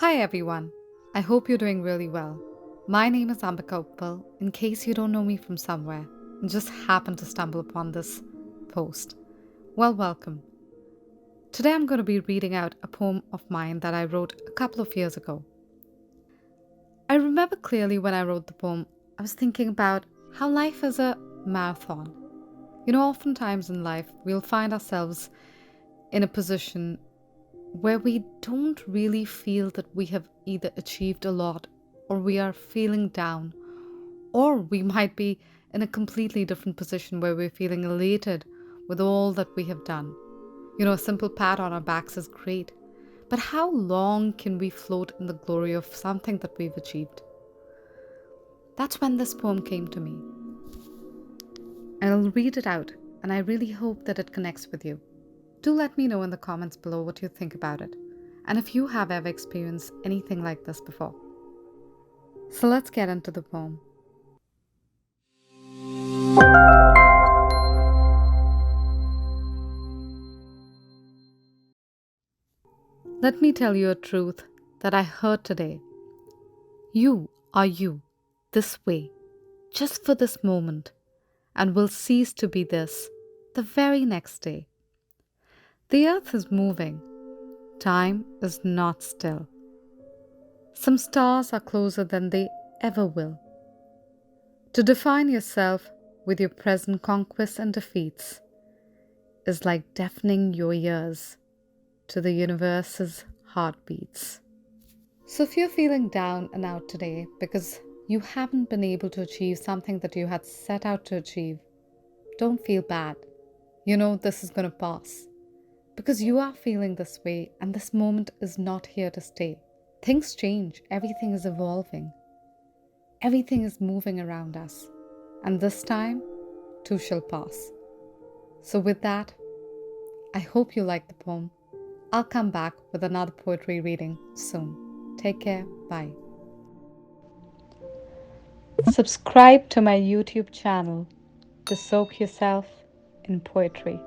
Hi everyone. I hope you're doing really well. My name is Ambica Uppal, in case you don't know me from somewhere and just happened to stumble upon this post. Well, welcome. Today I'm going to be reading out a poem of mine that I wrote a couple of years ago. I remember clearly when I wrote the poem, I was thinking about how life is a marathon. Oftentimes in life, we'll find ourselves in a position where we don't really feel that we have either achieved a lot or we are feeling down, or we might be in a completely different position where we're feeling elated with all that we have done. A simple pat on our backs is great, but how long can we float in the glory of something that we've achieved? That's when this poem came to me. And I'll read it out, and I really hope that it connects with you. Do let me know in the comments below what you think about it, and if you have ever experienced anything like this before. So let's get into the poem. Let me tell you a truth that I heard today. You are you, this way, just for this moment, and will cease to be this the very next day. The earth is moving. Time is not still. Some stars are closer than they ever will. To define yourself with your present conquests and defeats is like deafening your ears to the universe's heartbeats. So if you're feeling down and out today because you haven't been able to achieve something that you had set out to achieve, don't feel bad. This is going to pass. Because you are feeling this way and this moment is not here to stay. Things change, everything is evolving. Everything is moving around us. And this time, too shall pass. So with that, I hope you like the poem. I'll come back with another poetry reading soon. Take care. Bye. Subscribe to my YouTube channel to soak yourself in poetry.